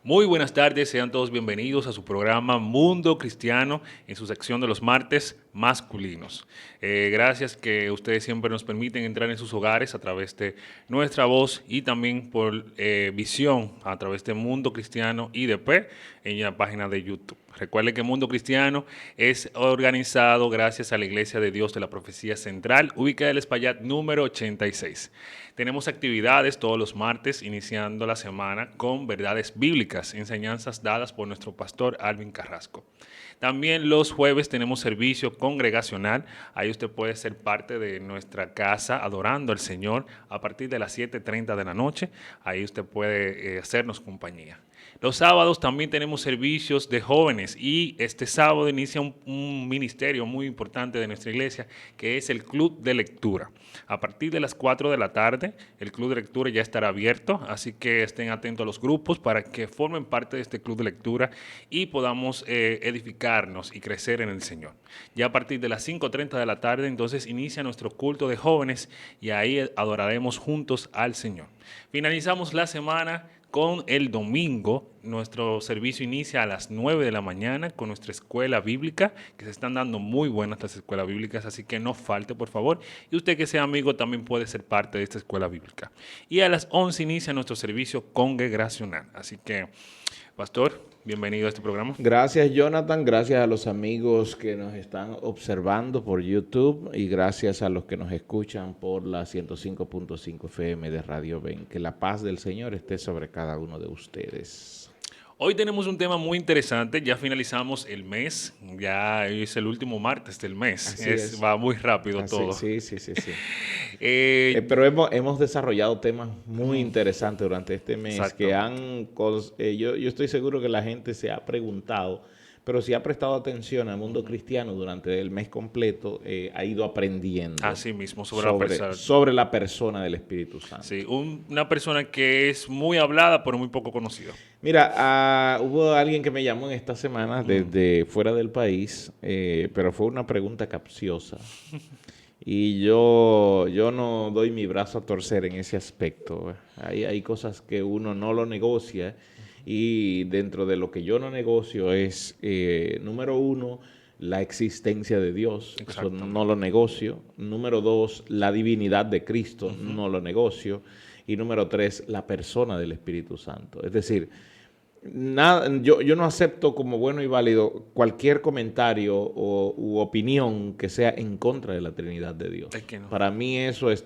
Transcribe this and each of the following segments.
Muy buenas tardes, sean todos bienvenidos a su programa Mundo Cristiano en su sección de los martes masculinos. Gracias que ustedes siempre nos permiten entrar en sus hogares a través de nuestra voz y también por visión a través de Mundo Cristiano IDP en la página de YouTube. Recuerde que Mundo Cristiano es organizado gracias a la Iglesia de Dios de la Profecía Central, ubicada en el Espaillat número 86. Tenemos actividades todos los martes, iniciando la semana con verdades bíblicas, enseñanzas dadas por nuestro pastor Alvin Carrasco. También los jueves tenemos servicio congregacional. Ahí usted puede ser parte de nuestra casa adorando al Señor a partir de las 7:30 de la noche. Ahí usted puede hacernos compañía. Los sábados también tenemos servicios de jóvenes y este sábado inicia un ministerio muy importante de nuestra iglesia que es el Club de Lectura. A partir de las 4 de la tarde el Club de Lectura ya estará abierto, así que estén atentos a los grupos para que formen parte de este Club de Lectura y podamos edificarnos y crecer en el Señor. Ya a partir de las 5:30 de la tarde entonces inicia nuestro culto de jóvenes y ahí adoraremos juntos al Señor. Finalizamos la semana con el domingo. Nuestro servicio inicia a las 9 de la mañana con nuestra escuela bíblica, que se están dando muy buenas las escuelas bíblicas, así que no falte, por favor. Y usted que sea amigo también puede ser parte de esta escuela bíblica. Y a las 11 inicia nuestro servicio congregacional. Así que, pastor, bienvenido a este programa. Gracias, Jonathan. Gracias a los amigos que nos están observando por YouTube y gracias a los que nos escuchan por la 105.5 FM de Radio Ben. Que la paz del Señor esté sobre cada uno de ustedes. Hoy tenemos un tema muy interesante, ya finalizamos el mes, ya es el último martes del mes, Así es. va muy rápido Así, todo. sí. Eh, Pero hemos desarrollado temas muy interesantes durante este mes que Exactamente. yo estoy seguro que la gente se ha preguntado, pero si ha prestado atención al mundo cristiano durante el mes completo, ha ido aprendiendo Así mismo, sobre la persona. sobre la persona del Espíritu Santo. Sí, una persona que es muy hablada, pero muy poco conocida. Mira, hubo alguien que me llamó en esta semana desde fuera del país, pero fue una pregunta capciosa. Y yo no doy mi brazo a torcer en ese aspecto. Hay cosas que uno no lo negocia y dentro de lo que yo no negocio es, número uno, la existencia de Dios, eso no lo Exactamente. negocio. Número dos, la divinidad de Cristo, no lo negocio. Y número tres, la persona del Espíritu Santo. Es decir, nada, yo no acepto como bueno y válido cualquier comentario u opinión que sea en contra de la Trinidad de Es Dios. que no. Para mí eso es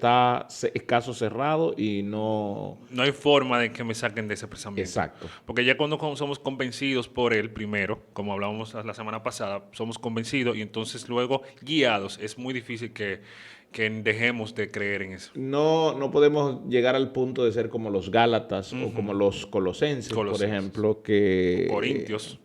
caso cerrado y no... No hay forma de que me saquen de ese pensamiento. Exacto. Porque ya cuando somos convencidos por él primero, como hablábamos la semana pasada, somos convencidos y entonces luego guiados, es muy difícil que dejemos de creer en eso. No podemos llegar al punto de ser como los Gálatas o como los Colosenses, por Colosenses. ejemplo, O que Corintios.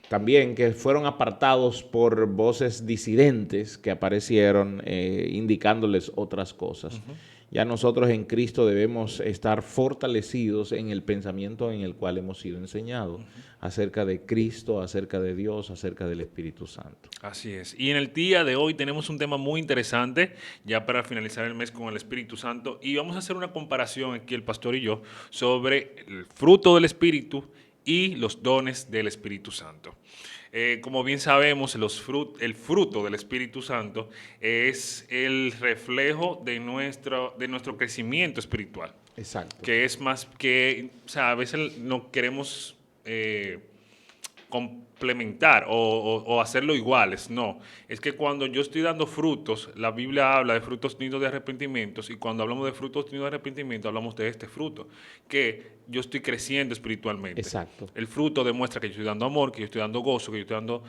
también que fueron apartados por voces disidentes que aparecieron indicándoles otras cosas. Ya nosotros en Cristo debemos estar fortalecidos en el pensamiento en el cual hemos sido enseñados acerca de Cristo, acerca de Dios, acerca del Espíritu Santo. Así es. Y en el día de hoy tenemos un tema muy interesante, ya para finalizar el mes con el Espíritu Santo, y vamos a hacer una comparación aquí el pastor y yo sobre el fruto del Espíritu y los dones del Espíritu Santo. Como bien sabemos, el fruto del Espíritu Santo es el reflejo de nuestro crecimiento espiritual, Exacto. que es más que, o sea, a veces no queremos complementar o hacerlo iguales, no. Es que cuando yo estoy dando frutos, la Biblia habla de frutos dignos de arrepentimientos y cuando hablamos de frutos dignos de arrepentimiento hablamos de este fruto, que yo estoy creciendo espiritualmente. Exacto. El fruto demuestra que yo estoy dando amor, que yo estoy dando gozo, que yo estoy dando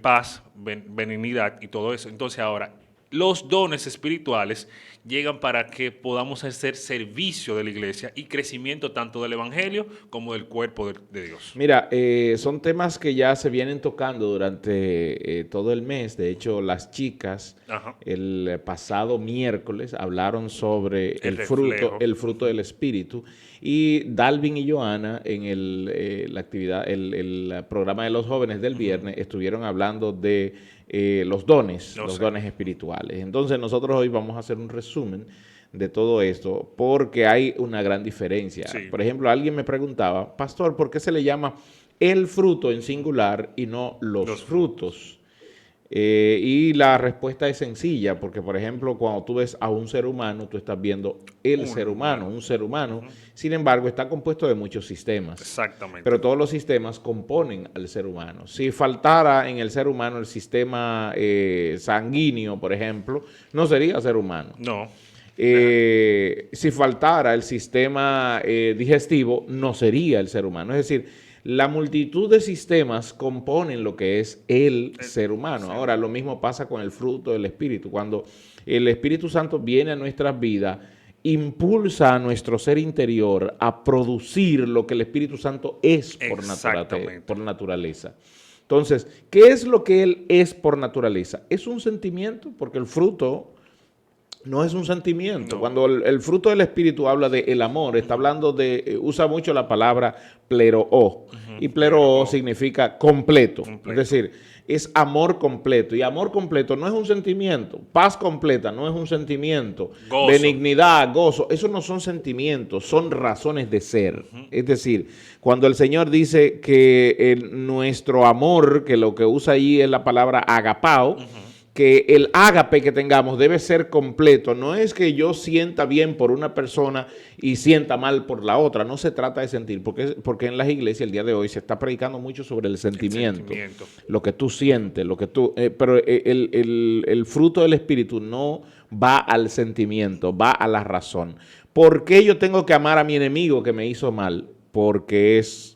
paz, benignidad y todo eso. Entonces ahora, los dones espirituales llegan para que podamos hacer servicio de la iglesia y crecimiento tanto del evangelio como del cuerpo de Dios. Mira, son temas que ya se vienen tocando durante todo el mes. De hecho, las chicas Ajá. el pasado miércoles hablaron sobre El reflejo. el fruto del Espíritu. Y Dalvin y Joana en el programa de los jóvenes del viernes estuvieron hablando de los No dones sé. espirituales. Entonces nosotros hoy vamos a hacer un resumen de todo esto, porque hay una gran diferencia. Sí. Por ejemplo, alguien me preguntaba, pastor, ¿por qué se le llama el fruto en singular y no los frutos? Y la respuesta es sencilla, porque por ejemplo, cuando tú ves a un ser humano, tú estás viendo el ser humano, un ser humano. Sin embargo, está compuesto de muchos sistemas. Exactamente. Pero todos los sistemas componen al ser humano. Si faltara en el ser humano el sistema sanguíneo, por ejemplo, no sería ser humano. No. Si faltara el sistema digestivo, no sería el ser humano. Es decir, la multitud de sistemas componen lo que es el ser humano. Ahora, lo mismo pasa con el fruto del Espíritu. Cuando el Espíritu Santo viene a nuestras vidas, impulsa a nuestro ser interior a producir lo que el Espíritu Santo es por naturaleza. Entonces, ¿qué es lo que Él es por naturaleza? Es un sentimiento, porque el fruto no es un sentimiento. No. Cuando el fruto del Espíritu habla de el amor, está hablando de, usa mucho la palabra pleroo. Y pleroo significa completo. Es decir, es amor completo. Y amor completo no es un sentimiento. Paz completa no es un sentimiento. Gozo. Benignidad, gozo. Eso no son sentimientos, son razones de ser. Es decir, cuando el Señor dice que nuestro amor, que lo que usa ahí es la palabra agapao, que el ágape que tengamos debe ser completo. No es que yo sienta bien por una persona y sienta mal por la otra. No se trata de sentir, porque en las iglesias el día de hoy se está predicando mucho sobre el sentimiento. Lo que tú sientes, pero el fruto del Espíritu no va al sentimiento, va a la razón. ¿Por qué yo tengo que amar a mi enemigo que me hizo mal? Porque es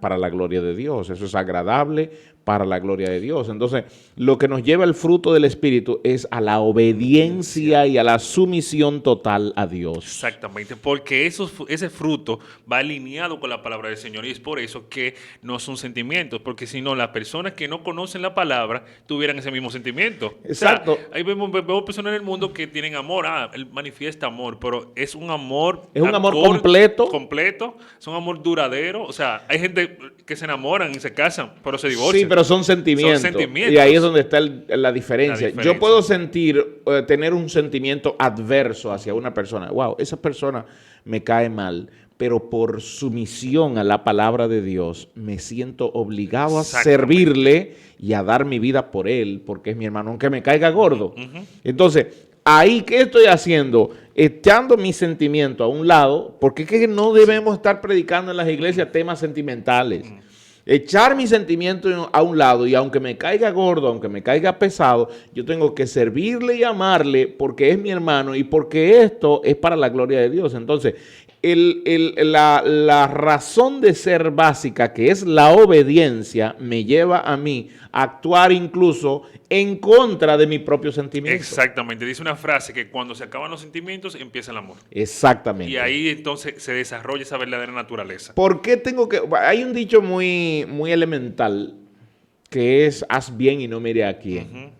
para la gloria de Dios. Eso es agradable para la gloria de Dios. Entonces, lo que nos lleva el fruto del Espíritu es a la obediencia y a la sumisión total a Dios. Exactamente, porque ese fruto va alineado con la palabra del Señor y es por eso que no son sentimientos, porque si no, las personas que no conocen la palabra tuvieran ese mismo sentimiento. Exacto. O sea, ahí vemos personas en el mundo que tienen amor, él manifiesta amor, pero es un amor... Es un amor completo. Completo, es un amor duradero. O sea, hay gente que se enamoran y se casan, pero se divorcian. Sí, pero son sentimientos. Y ahí es donde está la diferencia. Yo puedo tener un sentimiento adverso hacia una persona. Wow, esa persona me cae mal, pero por sumisión a la palabra de Dios me siento obligado a servirle y a dar mi vida por él, porque es mi hermano, aunque me caiga gordo. Entonces, ahí, ¿qué estoy haciendo? Echando mi sentimiento a un lado, porque es que no debemos estar predicando en las iglesias temas sentimentales. Echar mi sentimiento a un lado y aunque me caiga gordo, aunque me caiga pesado, yo tengo que servirle y amarle porque es mi hermano y porque esto es para la gloria de Dios. Entonces, la razón de ser básica, que es la obediencia, me lleva a mí a actuar incluso en contra de mi propio sentimiento. Exactamente. Dice una frase que cuando se acaban los sentimientos, empieza el amor. Exactamente. Y ahí entonces se desarrolla esa verdadera naturaleza. ¿Por qué hay un dicho muy, muy elemental que es haz bien y no mire a quién?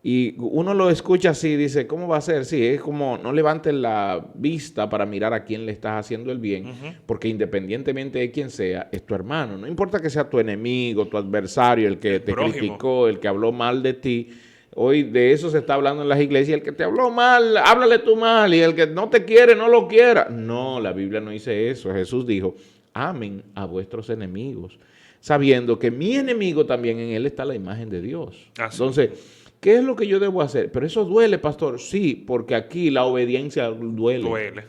Y uno lo escucha así y dice, ¿cómo va a ser? Sí, es como no levantes la vista para mirar a quién le estás haciendo el bien, porque independientemente de quién sea, es tu hermano. No importa que sea tu enemigo, tu adversario, el que te criticó, el que habló mal de ti. Hoy de eso se está hablando en las iglesias. El que te habló mal, háblale tú mal. Y el que no te quiere, no lo quiera. No, la Biblia no dice eso. Jesús dijo, amen a vuestros enemigos, sabiendo que mi enemigo también en él está la imagen de Dios. Entonces, ¿qué es lo que yo debo hacer? Pero eso duele, pastor. Sí, porque aquí la obediencia duele.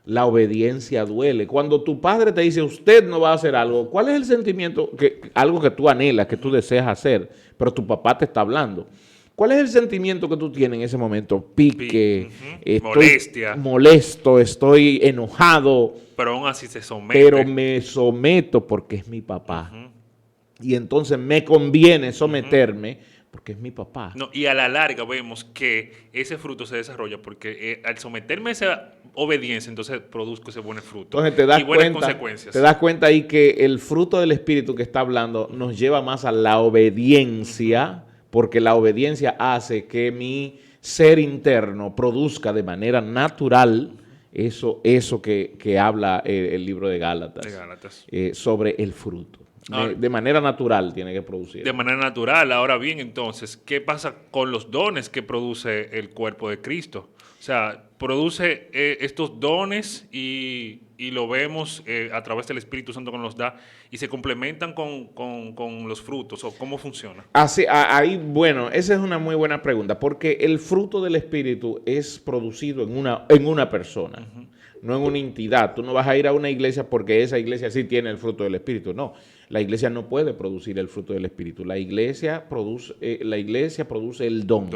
La obediencia duele. Cuando tu padre te dice, usted no va a hacer algo, ¿cuál es el sentimiento? Algo que tú anhelas, que tú deseas hacer, pero tu papá te está hablando. ¿Cuál es el sentimiento que tú tienes en ese momento? Pique, molestia. Molesto, estoy enojado. Pero aún así se somete. Pero me someto porque es mi papá. Y entonces me conviene someterme porque es mi papá. No, y a la larga vemos que ese fruto se desarrolla porque al someterme a esa obediencia, entonces produzco ese buen fruto. Entonces te das cuenta ahí que el fruto del Espíritu que está hablando nos lleva más a la obediencia, porque la obediencia hace que mi ser interno produzca de manera natural eso que habla el libro de Gálatas. Sobre el fruto. De manera natural tiene que producir. De manera natural. Ahora bien, entonces, ¿qué pasa con los dones que produce el cuerpo de Cristo? O O sea, produce estos dones y lo vemos a través del Espíritu Santo que nos da y se complementan con los frutos, ¿o cómo funciona? Así, ahí, bueno, esa es una muy buena pregunta, porque el fruto del Espíritu es producido en una persona, no en una entidad. Tú no vas a ir a una iglesia porque esa iglesia sí tiene el fruto del Espíritu. No, la iglesia no puede producir el fruto del Espíritu. La iglesia produce el don.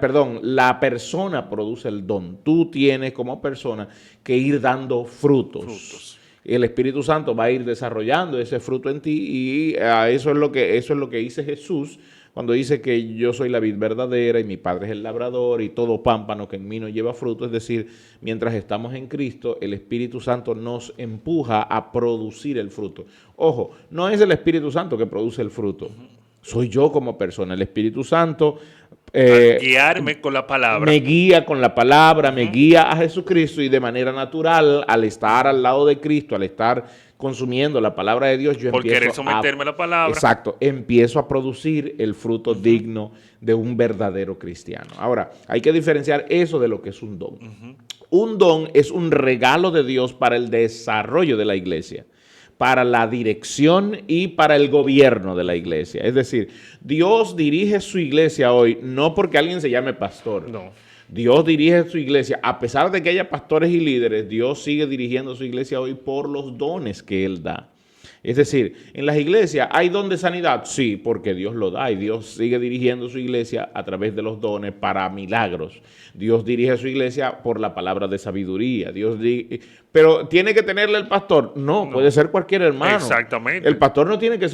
Perdón, la persona produce el don. Tú tienes como persona que ir dando frutos. El Espíritu Santo va a ir desarrollando ese fruto en ti y eso es lo que dice Jesús cuando dice que yo soy la vid verdadera y mi Padre es el labrador y todo pámpano que en mí no lleva fruto. Es decir, mientras estamos en Cristo, el Espíritu Santo nos empuja a producir el fruto. Ojo, no es el Espíritu Santo que produce el fruto, soy yo como persona. El Espíritu Santo guiarme con la palabra. Me guía con la palabra, me guía a Jesucristo y de manera natural, al estar al lado de Cristo, al estar consumiendo la palabra de Dios, yo por empiezo querer someterme a la palabra. Exacto, empiezo a producir el fruto digno de un verdadero cristiano. Ahora, hay que diferenciar eso de lo que es un don. Un don es un regalo de Dios para el desarrollo de la iglesia, para la dirección y para el gobierno de la iglesia. Es decir, Dios dirige su iglesia hoy no porque alguien se llame pastor. No. Dios dirige su iglesia, a pesar de que haya pastores y líderes, Dios sigue dirigiendo su iglesia hoy por los dones que Él da. Es decir, en las iglesias hay don de sanidad, sí, porque Dios lo da y Dios sigue dirigiendo su iglesia a través de los dones para milagros. Dios dirige su iglesia por la palabra de sabiduría. Pero ¿tiene que tenerle el pastor? No, puede ser cualquier hermano. Exactamente. El pastor no tiene que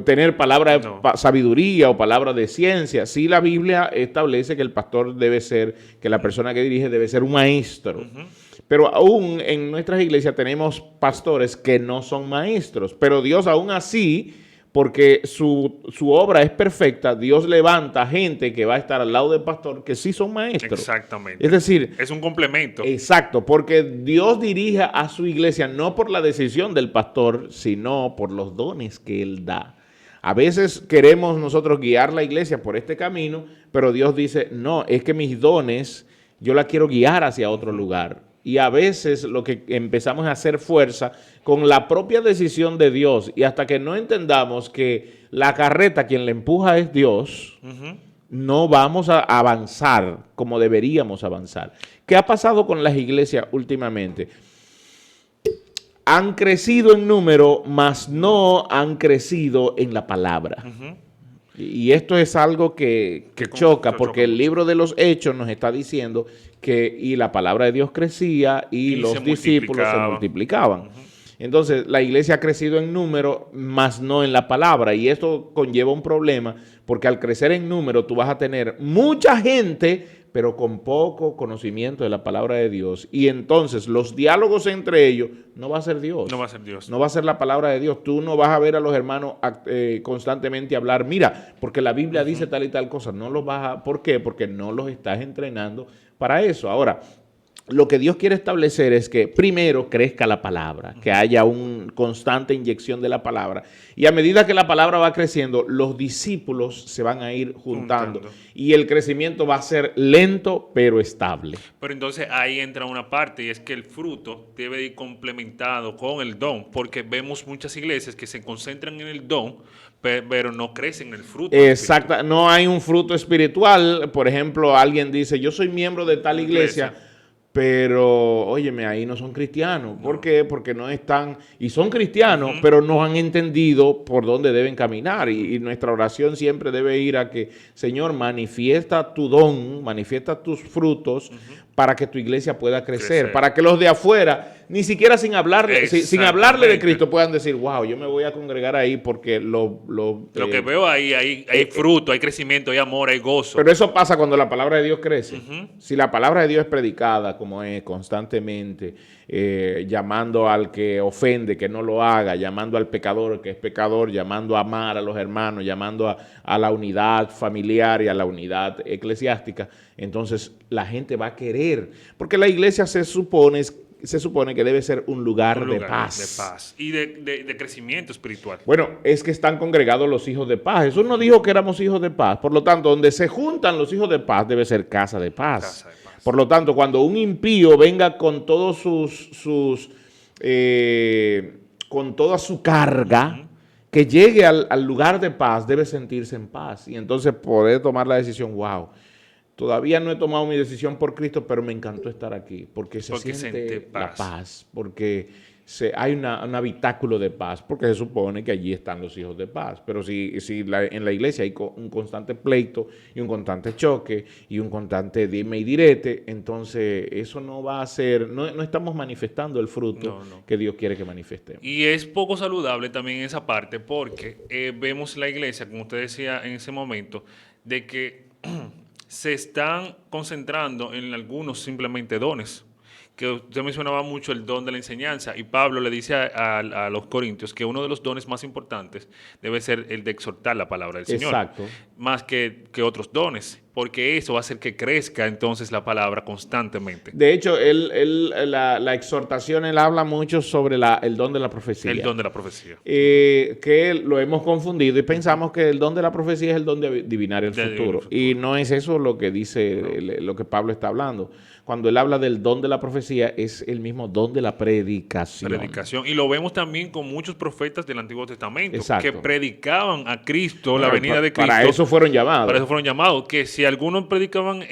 tener palabra de sabiduría o palabra de ciencia. Sí, la Biblia establece que el pastor que la persona que dirige debe ser un maestro. Pero aún en nuestras iglesias tenemos pastores que no son maestros, pero Dios aún así, porque su obra es perfecta, Dios levanta gente que va a estar al lado del pastor que sí son maestros. Exactamente. Es decir, es un complemento. Exacto, porque Dios dirige a su iglesia no por la decisión del pastor, sino por los dones que Él da. A veces queremos nosotros guiar la iglesia por este camino, pero Dios dice, no, es que mis dones yo la quiero guiar hacia otro lugar. Y a veces lo que empezamos a hacer fuerza con la propia decisión de Dios y hasta que no entendamos que la carreta quien la empuja es Dios, no vamos a avanzar como deberíamos avanzar. ¿Qué ha pasado con las iglesias últimamente? Han crecido en número, mas no han crecido en la palabra. Y esto es algo que choca, porque el libro de los Hechos nos está diciendo que la palabra de Dios crecía y los discípulos se multiplicaban. Entonces, la iglesia ha crecido en número, mas no en la palabra. Y esto conlleva un problema, porque al crecer en número tú vas a tener mucha gente, pero con poco conocimiento de la palabra de Dios. Y entonces los diálogos entre ellos no va a ser Dios. No va a ser Dios. No va a ser la palabra de Dios. Tú no vas a ver a los hermanos constantemente hablar, mira, porque la Biblia dice tal y tal cosa. No los vas a... ¿Por qué? Porque no los estás entrenando para eso. Ahora, lo que Dios quiere establecer es que primero crezca la palabra, que haya una constante inyección de la palabra. Y a medida que la palabra va creciendo, los discípulos se van a ir juntando. Y el crecimiento va a ser lento, pero estable. Pero entonces ahí entra una parte y es que el fruto debe ir complementado con el don, porque vemos muchas iglesias que se concentran en el don, pero no crecen en el fruto. Exacto, no hay un fruto espiritual. Por ejemplo, alguien dice, yo soy miembro de tal iglesia. Pero, óyeme, ahí no son cristianos. ¿Por qué? Porque no están, y son cristianos, pero no han entendido por dónde deben caminar. Y nuestra oración siempre debe ir a que, Señor, manifiesta tu don, manifiesta tus frutos para que tu iglesia pueda crecer. Para que los de afuera, ni siquiera sin hablarle de Cristo, puedan decir, wow, yo me voy a congregar ahí porque lo que veo ahí hay fruto, hay crecimiento, hay amor, hay gozo. Pero eso pasa cuando la palabra de Dios crece. Si la palabra de Dios es predicada como es constantemente, llamando al que ofende que no lo haga, llamando al pecador que es pecador, llamando a amar a los hermanos, llamando a la unidad familiar y a la unidad eclesiástica, entonces la gente va a querer, porque la iglesia se supone se supone que debe ser un lugar de paz. De paz y de crecimiento espiritual. Bueno, es que están congregados los hijos de paz. Jesús nos dijo que éramos hijos de paz. Por lo tanto, donde se juntan los hijos de paz debe ser casa de paz. Casa de paz. Por lo tanto, cuando un impío venga con todos con toda su carga, que llegue al lugar de paz, debe sentirse en paz. Y entonces poder tomar la decisión, wow, todavía no he tomado mi decisión por Cristo, pero me encantó estar aquí, porque siente la paz, porque hay un habitáculo de paz, porque se supone que allí están los hijos de paz. Pero si en la iglesia hay un constante pleito y un constante choque y un constante dime y direte, entonces eso no va a ser, no estamos manifestando el fruto que Dios quiere que manifestemos. Y es poco saludable también esa parte, porque vemos la iglesia, como usted decía en ese momento, de que se están concentrando en algunos simplemente dones. Que usted mencionaba mucho el don de la enseñanza, y Pablo le dice a los corintios que uno de los dones más importantes debe ser el de exhortar la palabra del Señor. Exacto. Más que otros dones, porque eso va a hacer que crezca entonces la palabra constantemente. De hecho, la exhortación, él habla mucho sobre el don de la profecía. El don de la profecía. Que lo hemos confundido y pensamos que el don de la profecía es el don de adivinar el futuro. Y no es eso lo que dice, lo que Pablo está hablando. Cuando él habla del don de la profecía, es el mismo don de la predicación. Y lo vemos también con muchos profetas del Antiguo Testamento. Exacto. Que predicaban a Cristo, la venida de Cristo. Para eso fueron llamados. Para eso fueron llamados. Que si algunos predicaban,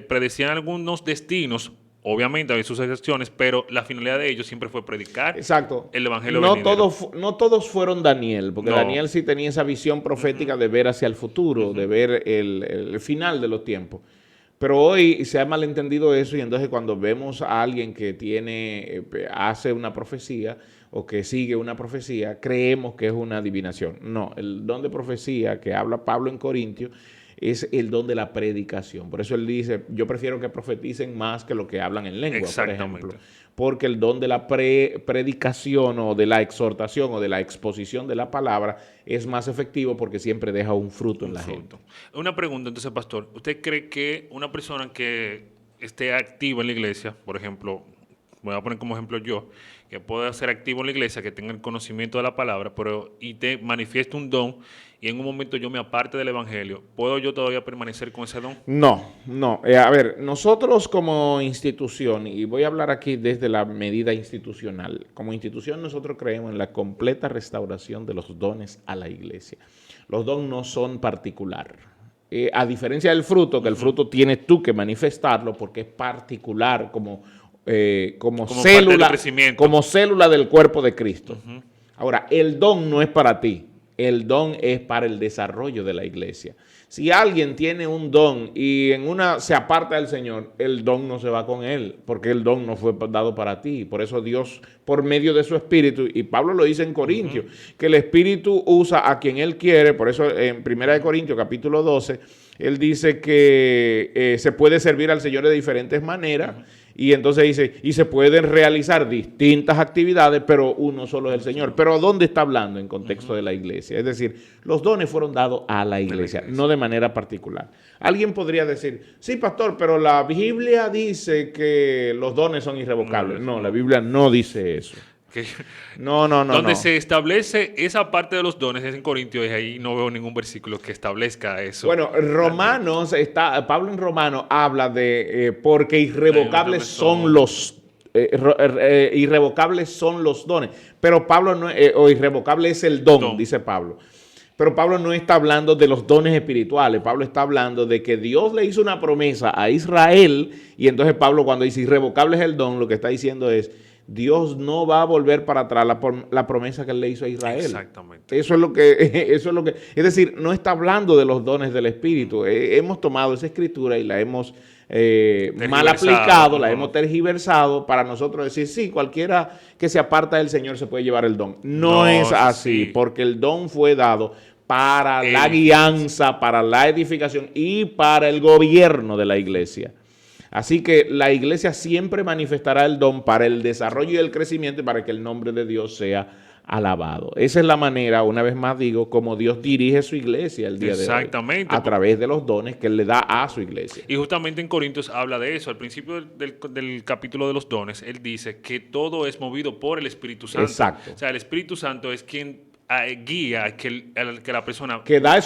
predecían algunos destinos, obviamente había sus excepciones, pero la finalidad de ellos siempre fue predicar. Exacto. El evangelio venidero. No todos fueron Daniel, porque Daniel sí tenía esa visión profética de ver hacia el futuro, de ver el final de los tiempos. Pero hoy se ha malentendido eso, y entonces cuando vemos a alguien que hace una profecía o que sigue una profecía, creemos que es una adivinación. No, el don de profecía que habla Pablo en Corintios es el don de la predicación. Por eso él dice, yo prefiero que profeticen más que lo que hablan en lengua, por ejemplo. Porque el don de la predicación o de la exhortación o de la exposición de la palabra es más efectivo porque siempre deja un fruto en la gente. Una pregunta entonces, pastor. ¿Usted cree que una persona que esté activa en la iglesia, por ejemplo, voy a poner como ejemplo yo, que pueda ser activo en la iglesia, que tenga el conocimiento de la palabra, y te manifieste un don, y en un momento yo me aparte del evangelio, ¿puedo yo todavía permanecer con ese don? No. A ver, nosotros como institución, y voy a hablar aquí desde la medida institucional, como institución nosotros creemos en la completa restauración de los dones a la iglesia. Los dones no son particular. A diferencia del fruto, que el fruto tienes tú que manifestarlo porque es particular como célula del cuerpo de Cristo. Ahora, el don no es para ti. El don es para el desarrollo de la iglesia. Si alguien tiene un don y en una se aparta del Señor, el don no se va con él, porque el don no fue dado para ti. Por eso Dios, por medio de su Espíritu, y Pablo lo dice en Corintios, que el Espíritu usa a quien Él quiere. Por eso en 1 Corintios capítulo 12, él dice que se puede servir al Señor de diferentes maneras. Y entonces dice, y se pueden realizar distintas actividades, pero uno solo es el Señor. Pero ¿dónde está hablando en contexto de la iglesia? Es decir, los dones fueron dados a la iglesia, no de manera particular. Alguien podría decir, sí, pastor, pero la Biblia dice que los dones son irrevocables. No, la Biblia no dice eso. No. Donde se establece esa parte de los dones es en Corintios, y ahí no veo ningún versículo que establezca eso. Bueno, Pablo en Romanos habla de porque irrevocables son los dones. Pero Pablo no, o irrevocable es el don, dice Pablo. Pero Pablo no está hablando de los dones espirituales. Pablo está hablando de que Dios le hizo una promesa a Israel, y entonces Pablo, cuando dice irrevocable es el don, lo que está diciendo es Dios no va a volver para atrás la promesa que él le hizo a Israel. Exactamente. Eso es lo que, es decir, no está hablando de los dones del Espíritu. Hemos tomado esa escritura y la hemos mal aplicado, la hemos tergiversado para nosotros decir, sí, cualquiera que se aparta del Señor se puede llevar el don. No es así, porque el don fue dado para la guianza, para la edificación y para el gobierno de la iglesia. Así que la iglesia siempre manifestará el don para el desarrollo y el crecimiento y para que el nombre de Dios sea alabado. Esa es la manera, una vez más digo, como Dios dirige su iglesia el día de hoy. Exactamente. A través de los dones que Él le da a su iglesia. Y justamente en Corintios habla de eso. Al principio del capítulo de los dones, él dice que todo es movido por el Espíritu Santo. Exacto. O sea, el Espíritu Santo es quien guía que la persona... Que da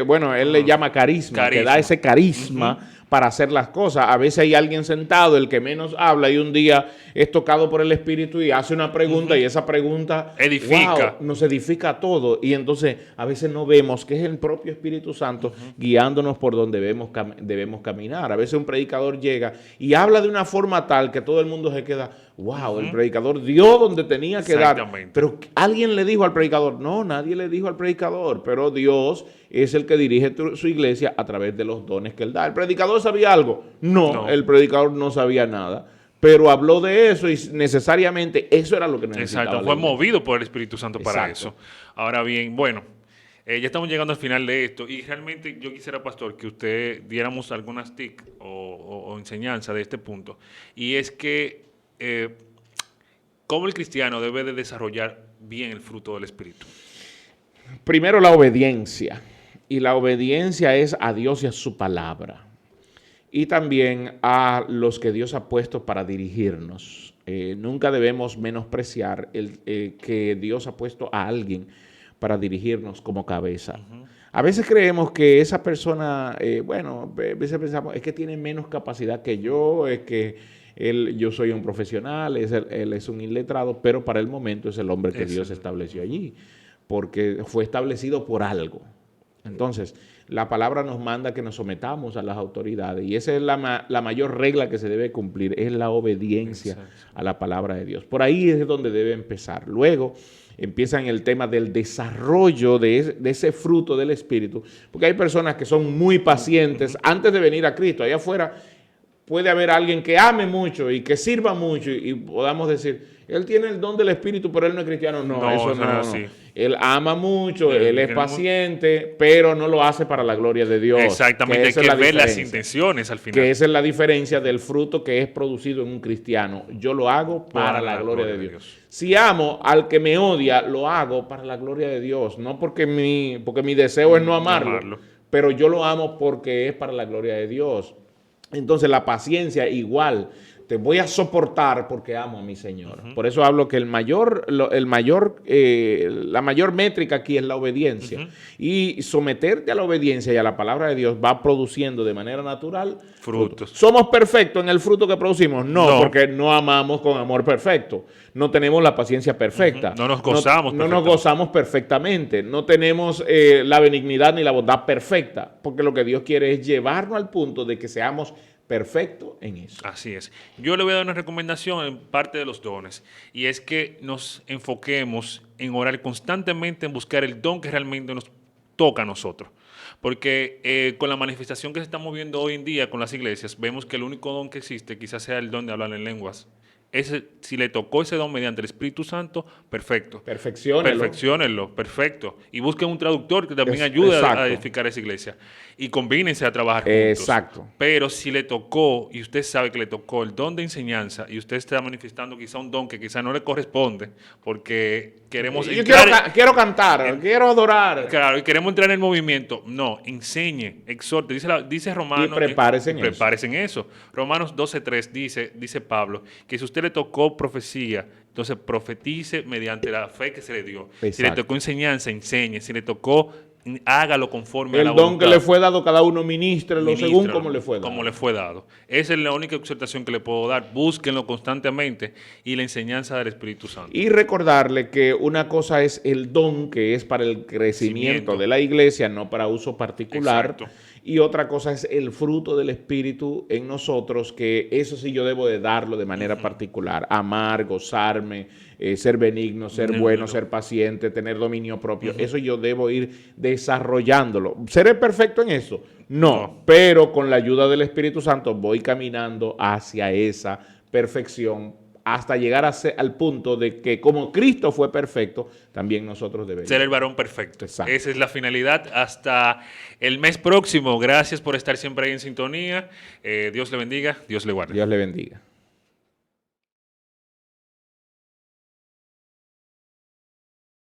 bueno, él le llama carisma, que da ese carisma para hacer las cosas. A veces hay alguien sentado, el que menos habla, y un día es tocado por el Espíritu y hace una pregunta, y esa pregunta edifica. Wow, nos edifica todo. Y entonces a veces no vemos que es el propio Espíritu Santo guiándonos por donde debemos caminar. A veces un predicador llega y habla de una forma tal que todo el mundo se queda, wow, el predicador dio donde tenía que dar. Pero alguien le dijo al predicador, no, nadie le dijo al predicador, pero Dios es el que dirige su iglesia a través de los dones que Él da. ¿El predicador sabía algo? No, el predicador no sabía nada. Pero habló de eso y necesariamente eso era lo que necesitaba. Exacto, fue movido por el Espíritu Santo para eso. Ahora bien, bueno, ya estamos llegando al final de esto y realmente yo quisiera, pastor, que usted diéramos algunas TIC o enseñanza de este punto. Y es que cómo el cristiano debe de desarrollar bien el fruto del Espíritu. Primero, la obediencia. Y la obediencia es a Dios y a su palabra. Y también a los que Dios ha puesto para dirigirnos. Nunca debemos menospreciar que Dios ha puesto a alguien para dirigirnos como cabeza. A veces creemos que esa persona, a veces pensamos, es que tiene menos capacidad que yo, es que yo soy un profesional, él es un iletrado, pero para el momento es el hombre que Dios estableció allí, porque fue establecido por algo. Entonces, la palabra nos manda que nos sometamos a las autoridades y esa es la mayor regla que se debe cumplir, es la obediencia a la palabra de Dios. Por ahí es donde debe empezar. Luego empieza en el tema del desarrollo de ese fruto del Espíritu, porque hay personas que son muy pacientes antes de venir a Cristo. Allá afuera puede haber alguien que ame mucho y que sirva mucho y podamos decir, él tiene el don del Espíritu, pero él no es cristiano. No, eso no. Él ama mucho, él es paciente, pero no lo hace para la gloria de Dios. Exactamente, hay que ver las intenciones al final. Que esa es la diferencia del fruto que es producido en un cristiano. Yo lo hago para la gloria de Dios. Si amo al que me odia, lo hago para la gloria de Dios. No porque mi deseo es no amarlo, pero yo lo amo porque es para la gloria de Dios. Entonces la paciencia igual, te voy a soportar porque amo a mi Señor. Por eso hablo que la mayor métrica aquí es la obediencia. Y someterte a la obediencia y a la palabra de Dios va produciendo de manera natural frutos. ¿Somos perfectos en el fruto que producimos? No, porque no amamos con amor perfecto. No tenemos la paciencia perfecta. No nos gozamos no nos gozamos perfectamente. No tenemos la benignidad ni la bondad perfecta. Porque lo que Dios quiere es llevarnos al punto de que seamos perfectos en eso. Así es. Yo le voy a dar una recomendación en parte de los dones. Y es que nos enfoquemos en orar constantemente, en buscar el don que realmente nos toca a nosotros. Porque con la manifestación que se está moviendo hoy en día con las iglesias, vemos que el único don que existe quizás sea el don de hablar en lenguas. Si le tocó ese don mediante el Espíritu Santo, perfecto. Perfecciónenlo, perfecto. Y busquen un traductor que también ayude a edificar esa iglesia. Y combínense a trabajar juntos. Exacto. Pero si le tocó, y usted sabe que le tocó el don de enseñanza, y usted está manifestando quizá un don que quizá no le corresponde, porque queremos quiero cantar, quiero adorar. Claro, y queremos entrar en el movimiento. No, enseñe, exhorte. Dice Romanos. Y prepárese en eso. Romanos 12:3 dice Pablo, que si usted le tocó profecía, entonces profetice mediante la fe que se le dio. Exacto. Si le tocó enseñanza, enseñe. Si le tocó, hágalo conforme a la voluntad. El don que le fue dado, cada uno ministrelo según como le fue dado. Como le fue dado. Esa es la única exhortación que le puedo dar. Búsquenlo constantemente y la enseñanza del Espíritu Santo. Y recordarle que una cosa es el don, que es para el crecimiento de la iglesia, no para uso particular. Exacto. Y otra cosa es el fruto del Espíritu en nosotros, que eso sí yo debo de darlo de manera particular. Amar, gozarme, ser benigno, ser bueno, ser paciente, tener dominio propio. Eso yo debo ir desarrollándolo. ¿Seré perfecto en eso? No, pero con la ayuda del Espíritu Santo voy caminando hacia esa perfección hasta llegar al punto de que como Cristo fue perfecto, también nosotros debemos ser el varón perfecto. Exacto. Esa es la finalidad. Hasta el mes próximo. Gracias por estar siempre ahí en sintonía. Dios le bendiga, Dios le guarde. Dios le bendiga.